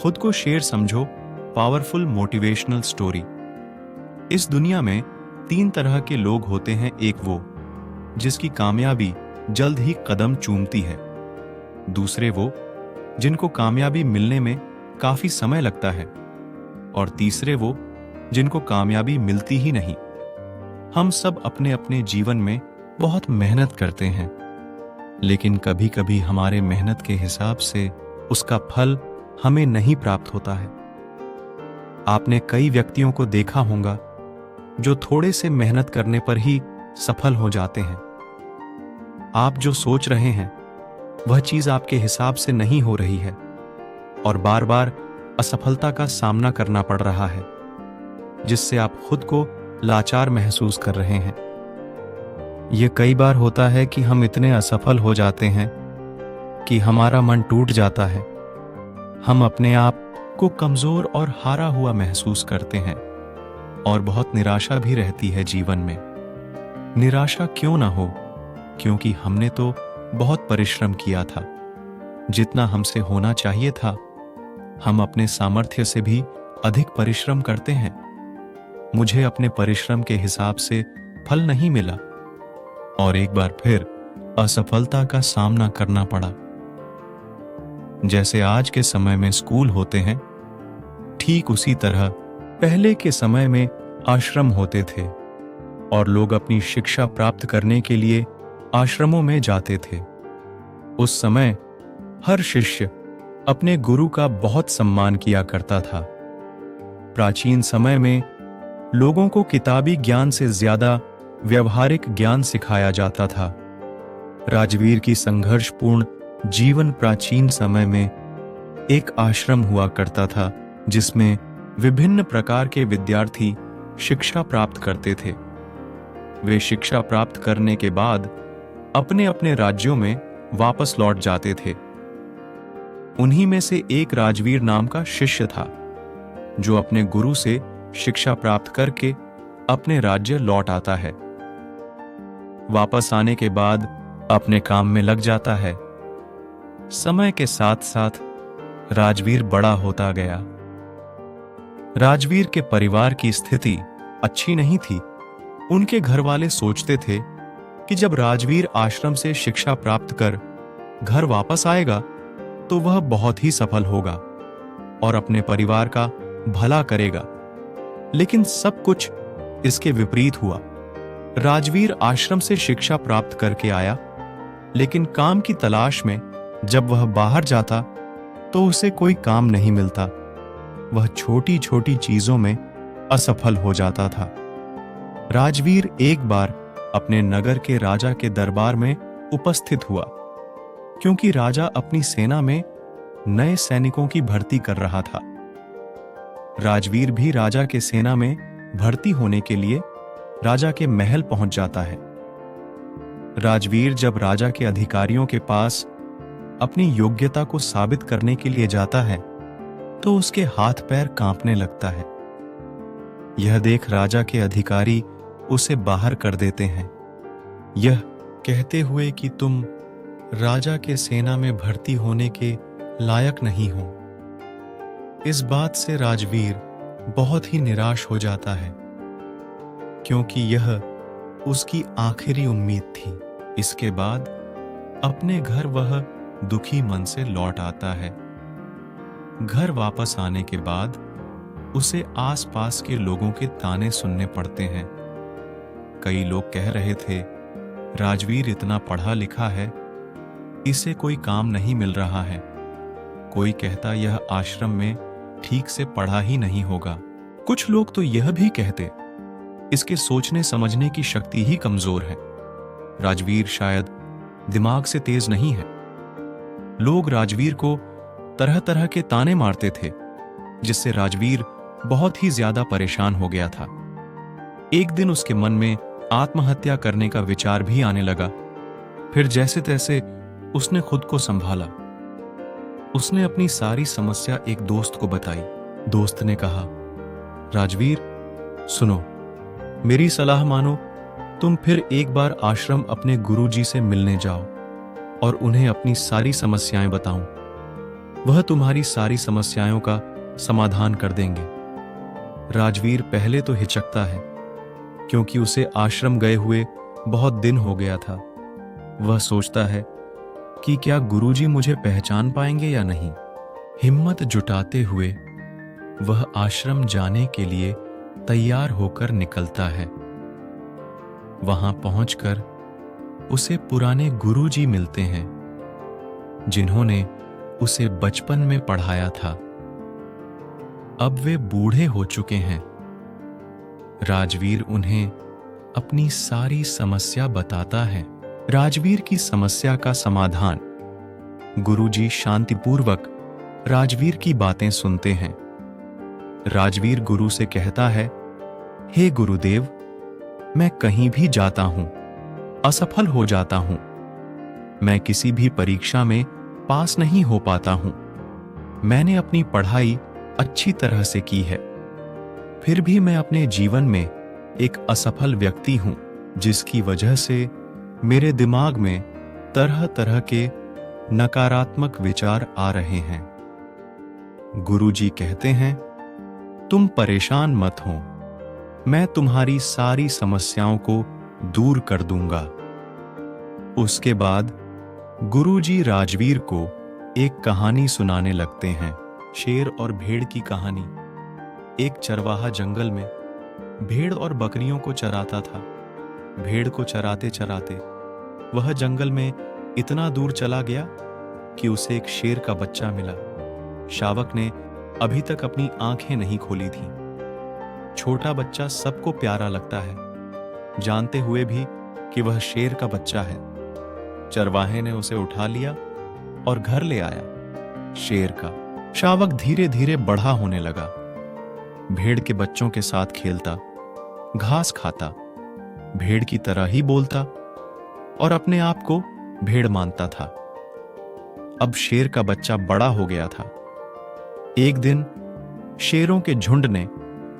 खुद को शेर समझो पावरफुल मोटिवेशनल स्टोरी। इस दुनिया में 3 तरह के लोग होते हैं। एक वो जिसकी कामयाबी जल्द ही कदम चूमती है, दूसरे वो जिनको कामयाबी मिलने में काफी समय लगता है, और तीसरे वो जिनको कामयाबी मिलती ही नहीं। हम सब अपने अपने जीवन में बहुत मेहनत करते हैं, लेकिन कभी कभी हमारे मेहनत के हिसाब से उसका फल हमें नहीं प्राप्त होता है। आपने कई व्यक्तियों को देखा होगा जो थोड़े से मेहनत करने पर ही सफल हो जाते हैं। आप जो सोच रहे हैं वह चीज आपके हिसाब से नहीं हो रही है और बार बार असफलता का सामना करना पड़ रहा है, जिससे आप खुद को लाचार महसूस कर रहे हैं। यह कई बार होता है कि हम इतने असफल हो जाते हैं कि हमारा मन टूट जाता है। हम अपने आप को कमजोर और हारा हुआ महसूस करते हैं और बहुत निराशा भी रहती है जीवन में। निराशा क्यों ना हो, क्योंकि हमने तो बहुत परिश्रम किया था। जितना हमसे होना चाहिए था, हम अपने सामर्थ्य से भी अधिक परिश्रम करते हैं। मुझे अपने परिश्रम के हिसाब से फल नहीं मिला और एक बार फिर असफलता का सामना करना पड़ा। जैसे आज के समय में स्कूल होते हैं, ठीक उसी तरह पहले के समय में आश्रम होते थे और लोग अपनी शिक्षा प्राप्त करने के लिए आश्रमों में जाते थे। उस समय हर शिष्य अपने गुरु का बहुत सम्मान किया करता था। प्राचीन समय में लोगों को किताबी ज्ञान से ज्यादा व्यवहारिक ज्ञान सिखाया जाता था। राजवीर की संघर्षपूर्ण जीवन प्राचीन समय में एक आश्रम हुआ करता था, जिसमें विभिन्न प्रकार के विद्यार्थी शिक्षा प्राप्त करते थे। वे शिक्षा प्राप्त करने के बाद अपने अपने राज्यों में वापस लौट जाते थे। उन्हीं में से एक राजवीर नाम का शिष्य था, जो अपने गुरु से शिक्षा प्राप्त करके अपने राज्य लौट आता है। वापस आने के बाद अपने काम में लग जाता है। समय के साथ साथ राजवीर बड़ा होता गया। राजवीर के परिवार की स्थिति अच्छी नहीं थी। उनके घर वाले सोचते थे कि जब राजवीर आश्रम से शिक्षा प्राप्त कर घर वापस आएगा तो वह बहुत ही सफल होगा और अपने परिवार का भला करेगा। लेकिन सब कुछ इसके विपरीत हुआ। राजवीर आश्रम से शिक्षा प्राप्त करके आया, लेकिन काम की तलाश में जब वह बाहर जाता तो उसे कोई काम नहीं मिलता। वह छोटी छोटी चीजों में असफल हो जाता था। राजवीर एक बार अपने नगर के राजा के दरबार में उपस्थित हुआ, क्योंकि राजा अपनी सेना में नए सैनिकों की भर्ती कर रहा था। राजवीर भी राजा के सेना में भर्ती होने के लिए राजा के महल पहुंच जाता है। राजवीर जब राजा के अधिकारियों के पास अपनी योग्यता को साबित करने के लिए जाता है तो उसके हाथ पैर कांपने लगता है। यह देख राजा के अधिकारी उसे बाहर कर देते हैं, यह कहते हुए कि तुम राजा के सेना में भर्ती होने के लायक नहीं हो। इस बात से राजवीर बहुत ही निराश हो जाता है, क्योंकि यह उसकी आखिरी उम्मीद थी। इसके बाद अपने घर वह दुखी मन से लौट आता है। घर वापस आने के बाद उसे आसपास के लोगों के ताने सुनने पड़ते हैं। कई लोग कह रहे थे, राजवीर इतना पढ़ा लिखा है, इसे कोई काम नहीं मिल रहा है। कोई कहता यह आश्रम में ठीक से पढ़ा ही नहीं होगा। कुछ लोग तो यह भी कहते, इसके सोचने समझने की शक्ति ही कमजोर है। राजवीर शायद दिमाग से तेज नहीं है। लोग राजवीर को तरह तरह के ताने मारते थे, जिससे राजवीर बहुत ही ज्यादा परेशान हो गया था। एक दिन उसके मन में आत्महत्या करने का विचार भी आने लगा। फिर जैसे तैसे उसने खुद को संभाला। उसने अपनी सारी समस्या एक दोस्त को बताई। दोस्त ने कहा, राजवीर सुनो, मेरी सलाह मानो, तुम फिर एक बार आश्रम अपने गुरुजी से मिलने जाओ और उन्हें अपनी सारी समस्याएं बताओ। वह तुम्हारी सारी समस्याओं का समाधान कर देंगे। राजवीर पहले तो हिचकता है, क्योंकि उसे आश्रम गए हुए बहुत दिन हो गया था। वह सोचता है कि क्या गुरुजी मुझे पहचान पाएंगे या नहीं। हिम्मत जुटाते हुए वह आश्रम जाने के लिए तैयार होकर निकलता है। वहां पहुंचकर उसे पुराने गुरुजी मिलते हैं, जिन्होंने उसे बचपन में पढ़ाया था। अब वे बूढ़े हो चुके हैं। राजवीर उन्हें अपनी सारी समस्या बताता है। राजवीर की समस्या का समाधान। गुरुजी शांतिपूर्वक राजवीर की बातें सुनते हैं। राजवीर गुरु से कहता है, हे गुरुदेव, मैं कहीं भी जाता हूं, असफल हो जाता हूं। मैं किसी भी परीक्षा में पास नहीं हो पाता हूं। मैंने अपनी पढ़ाई अच्छी तरह से की है, फिर भी मैं अपने जीवन में एक असफल व्यक्ति हूं, जिसकी वजह से मेरे दिमाग में तरह तरह के नकारात्मक विचार आ रहे हैं। गुरुजी कहते हैं, तुम परेशान मत हो, मैं तुम्हारी सारी समस्याओं को दूर कर दूंगा। उसके बाद गुरुजी राजवीर को एक कहानी सुनाने लगते हैं। शेर और भेड़ की कहानी। एक चरवाहा जंगल में भेड़ और बकरियों को चराता था। भेड़ को चराते चराते वह जंगल में इतना दूर चला गया कि उसे एक शेर का बच्चा मिला। शावक ने अभी तक अपनी आंखें नहीं खोली थीं। छोटा बच्चा सबको प्यारा लगता है, जानते हुए भी कि वह शेर का बच्चा है। चरवाहे ने उसे उठा लिया और घर ले आया। शेर का शावक धीरे धीरे बड़ा होने लगा। भेड़ के बच्चों के साथ खेलता, घास खाता, भेड़ की तरह ही बोलता और अपने आप को भेड़ मानता था। अब शेर का बच्चा बड़ा हो गया था। एक दिन शेरों के झुंड ने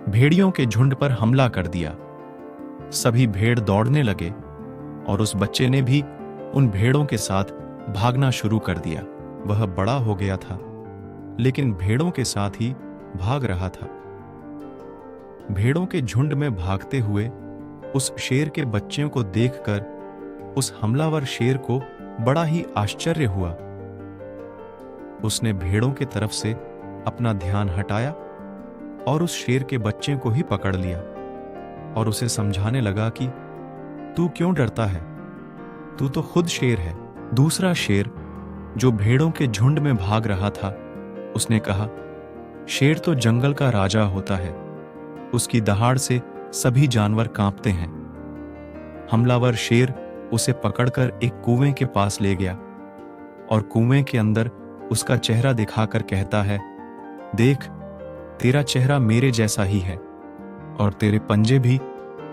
भेड़ियों के झुंड पर हमला कर दिया। सभी भेड़ दौड़ने लगे और उस बच्चे ने भी उन भेड़ों के साथ भागना शुरू कर दिया। वह बड़ा हो गया था, लेकिन भेड़ों के साथ ही भाग रहा था। भेड़ों के झुंड में भागते हुए उस शेर के बच्चों को देखकर उस हमलावर शेर को बड़ा ही आश्चर्य हुआ। उसने भेड़ों की तरफ से अपना ध्यान हटाया और उस शेर के बच्चे को ही पकड़ लिया और उसे समझाने लगा कि तू क्यों डरता है, तू तो खुद शेर है। दूसरा शेर जो भेड़ों के झुंड में भाग रहा था, उसने कहा, शेर तो जंगल का राजा होता है, उसकी दहाड़ से सभी जानवर कांपते हैं। हमलावर शेर उसे पकड़कर एक कुएं के पास ले गया और कुएं के अंदर उसका चेहरा दिखाकर कहता है, देख, तेरा चेहरा मेरे जैसा ही है और तेरे पंजे भी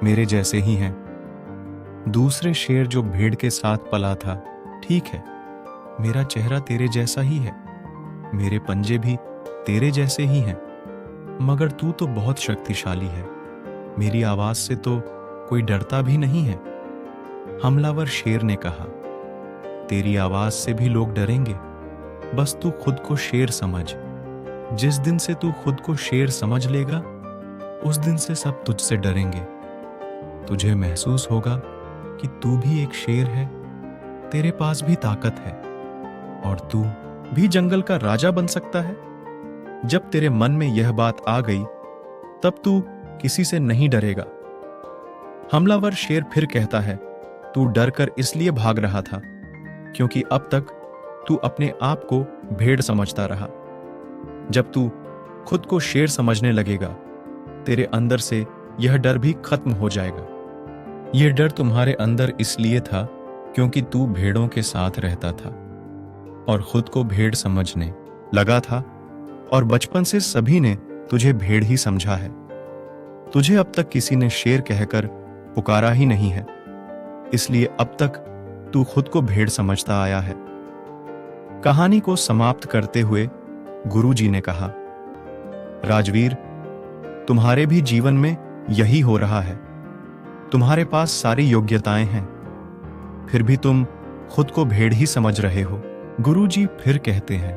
मेरे जैसे ही हैं। दूसरे शेर जो भेड़ के साथ पला था, ठीक है, मेरा चेहरा तेरे जैसा ही है, मेरे पंजे भी तेरे जैसे ही हैं, मगर तू तो बहुत शक्तिशाली है, मेरी आवाज से तो कोई डरता भी नहीं है। हमलावर शेर ने कहा, तेरी आवाज से भी लोग डरेंगे, बस तू खुद को शेर समझ। जिस दिन से तू खुद को शेर समझ लेगा, उस दिन से सब तुझसे डरेंगे। तुझे महसूस होगा कि तू भी एक शेर है, तेरे पास भी ताकत है और तू भी जंगल का राजा बन सकता है। जब तेरे मन में यह बात आ गई, तब तू किसी से नहीं डरेगा। हमलावर शेर फिर कहता है, तू डरकर इसलिए भाग रहा था क्योंकि अब तक तू अपने आप को भेड़ समझता रहा। जब तू खुद को शेर समझने लगेगा, तेरे अंदर से यह डर भी खत्म हो जाएगा। यह डर तुम्हारे अंदर इसलिए था क्योंकि तू भेड़ों के साथ रहता था और खुद को भेड़ समझने लगा था, और बचपन से सभी ने तुझे भेड़ ही समझा है। तुझे अब तक किसी ने शेर कहकर पुकारा ही नहीं है, इसलिए अब तक तू खुद को भेड़ समझता आया है। कहानी को समाप्त करते हुए गुरुजी ने कहा, राजवीर, तुम्हारे भी जीवन में यही हो रहा है। तुम्हारे पास सारी योग्यताएं हैं, फिर भी तुम खुद को भेड़ ही समझ रहे हो। गुरुजी फिर कहते हैं,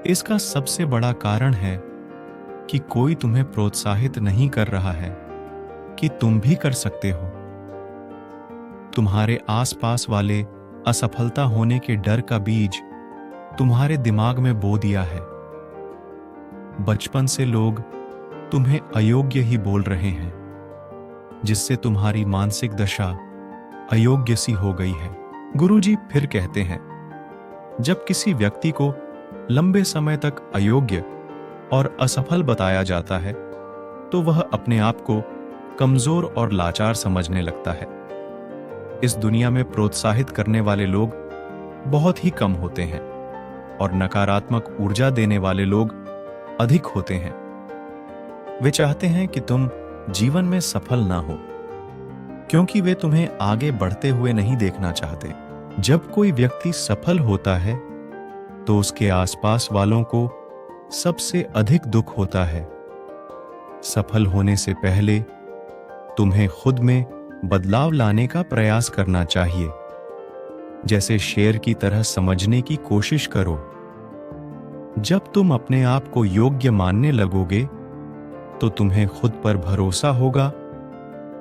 इसका सबसे बड़ा कारण है कि कोई तुम्हें प्रोत्साहित नहीं कर रहा है कि तुम भी कर सकते हो। तुम्हारे आसपास वाले असफलता होने के डर का बीज तुम्हारे दिमाग में बो दिया है। बचपन से लोग तुम्हें अयोग्य ही बोल रहे हैं, जिससे तुम्हारी मानसिक दशा अयोग्य सी हो गई है। गुरुजी फिर कहते हैं, जब किसी व्यक्ति को लंबे समय तक अयोग्य और असफल बताया जाता है तो वह अपने आप को कमजोर और लाचार समझने लगता है। इस दुनिया में प्रोत्साहित करने वाले लोग बहुत ही कम होते हैं और नकारात्मक ऊर्जा देने वाले लोग अधिक होते हैं। वे चाहते हैं कि तुम जीवन में सफल ना हो, क्योंकि वे तुम्हें आगे बढ़ते हुए नहीं देखना चाहते। जब कोई व्यक्ति सफल होता है तो उसके आसपास वालों को सबसे अधिक दुख होता है। सफल होने से पहले तुम्हें खुद में बदलाव लाने का प्रयास करना चाहिए। जैसे शेर की तरह समझने की कोशिश करो। जब तुम अपने आप को योग्य मानने लगोगे तो तुम्हें खुद पर भरोसा होगा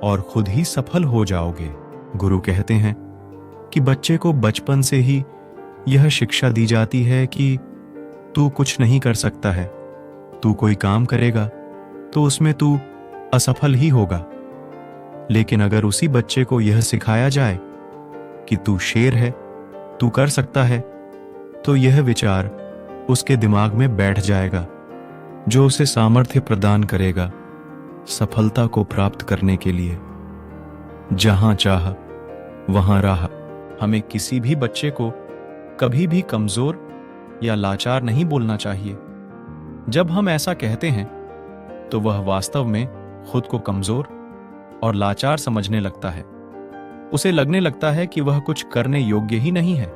और खुद ही सफल हो जाओगे। गुरु कहते हैं कि बच्चे को बचपन से ही यह शिक्षा दी जाती है कि तू कुछ नहीं कर सकता है। तू कोई काम करेगा तो उसमें तू असफल ही होगा। लेकिन अगर उसी बच्चे को यह सिखाया जाए कि तू शेर है, तू कर सकता है, तो यह विचार उसके दिमाग में बैठ जाएगा, जो उसे सामर्थ्य प्रदान करेगा सफलता को प्राप्त करने के लिए। जहां चाह वहां राह। हमें किसी भी बच्चे को कभी भी कमजोर या लाचार नहीं बोलना चाहिए। जब हम ऐसा कहते हैं तो वह वास्तव में खुद को कमजोर और लाचार समझने लगता है। उसे लगने लगता है कि वह कुछ करने योग्य ही नहीं है,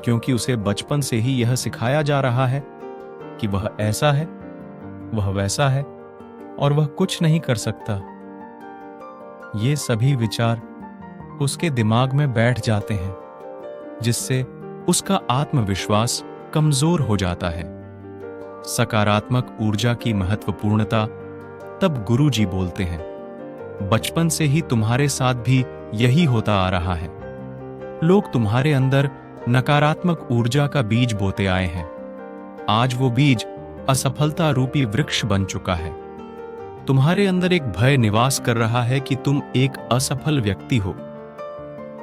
क्योंकि उसे बचपन से ही यह सिखाया जा रहा है कि वह ऐसा है, वह वैसा है और वह कुछ नहीं कर सकता। ये सभी विचार उसके दिमाग में बैठ जाते हैं, जिससे उसका आत्मविश्वास कमजोर हो जाता है। सकारात्मक ऊर्जा की महत्वपूर्णता तब गुरुजी बोलते हैं, बचपन से ही तुम्हारे साथ भी यही होता आ रहा है। लोग तुम्हारे अंदर नकारात्मक ऊर्जा का बीज बोते आए हैं। आज वो बीज असफलता रूपी वृक्ष बन चुका है। तुम्हारे अंदर एक भय निवास कर रहा है कि तुम एक असफल व्यक्ति हो।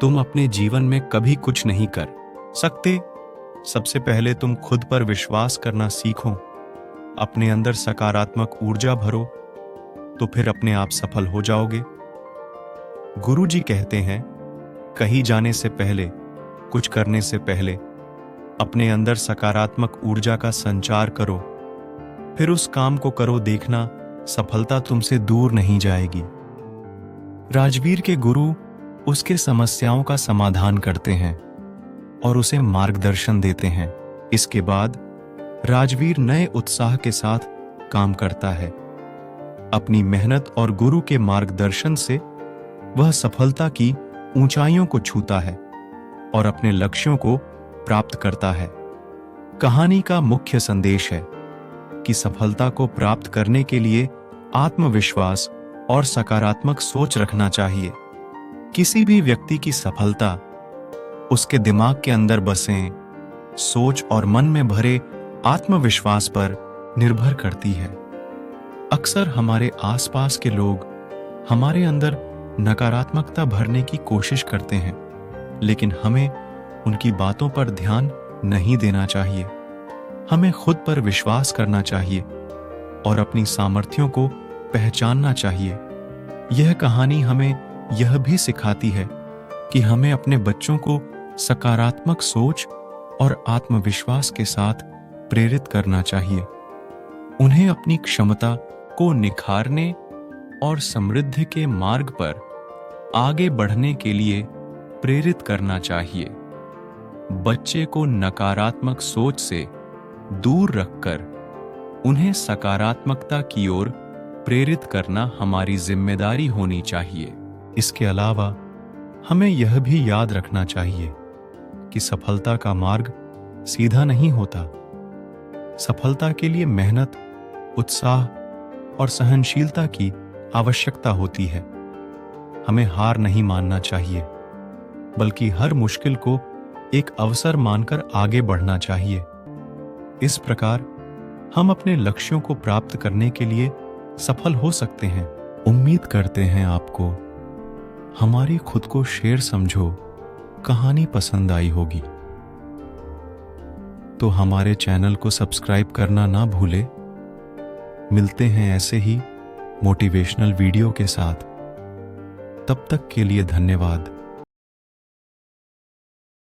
तुम अपने जीवन में कभी कुछ नहीं कर सकते। सबसे पहले तुम खुद पर विश्वास करना सीखो, अपने अंदर सकारात्मक ऊर्जा भरो, तो फिर अपने आप सफल हो जाओगे। गुरुजी कहते हैं, कहीं जाने से पहले, कुछ करने से पहले अपने अंदर सकारात्मक ऊर्जा का संचार करो, फिर उस काम को करो। देखना, सफलता तुमसे दूर नहीं जाएगी। राजवीर के गुरु उसके समस्याओं का समाधान करते हैं और उसे मार्गदर्शन देते हैं। इसके बाद राजवीर नए उत्साह के साथ काम करता है। अपनी मेहनत और गुरु के मार्गदर्शन से वह सफलता की ऊंचाइयों को छूता है और अपने लक्ष्यों को प्राप्त करता है। कहानी का मुख्य संदेश है कि सफलता को प्राप्त करने के लिए आत्मविश्वास और सकारात्मक सोच रखना चाहिए। किसी भी व्यक्ति की सफलता उसके दिमाग के अंदर बसे सोच और मन में भरे आत्मविश्वास पर निर्भर करती है। अक्सर हमारे आसपास के लोग हमारे अंदर नकारात्मकता भरने की कोशिश करते हैं, लेकिन हमें उनकी बातों पर ध्यान नहीं देना चाहिए। हमें खुद पर विश्वास करना चाहिए और अपनी सामर्थ्यों को पहचानना चाहिए। यह कहानी हमें यह भी सिखाती है कि हमें अपने बच्चों को सकारात्मक सोच और आत्मविश्वास के साथ प्रेरित करना चाहिए। उन्हें अपनी क्षमता को निखारने और समृद्धि के मार्ग पर आगे बढ़ने के लिए प्रेरित करना चाहिए। बच्चे को नकारात्मक सोच से दूर रखकर उन्हें सकारात्मकता की ओर प्रेरित करना हमारी जिम्मेदारी होनी चाहिए। इसके अलावा हमें यह भी याद रखना चाहिए कि सफलता का मार्ग सीधा नहीं होता। सफलता के लिए मेहनत, उत्साह और सहनशीलता की आवश्यकता होती है। हमें हार नहीं मानना चाहिए, बल्कि हर मुश्किल को एक अवसर मानकर आगे बढ़ना चाहिए। इस प्रकार हम अपने लक्ष्यों को प्राप्त करने के लिए सफल हो सकते हैं। उम्मीद करते हैं आपको हमारी खुद को शेर समझो कहानी पसंद आई होगी। तो हमारे चैनल को सब्सक्राइब करना ना भूले। मिलते हैं ऐसे ही मोटिवेशनल वीडियो के साथ। तब तक के लिए धन्यवाद।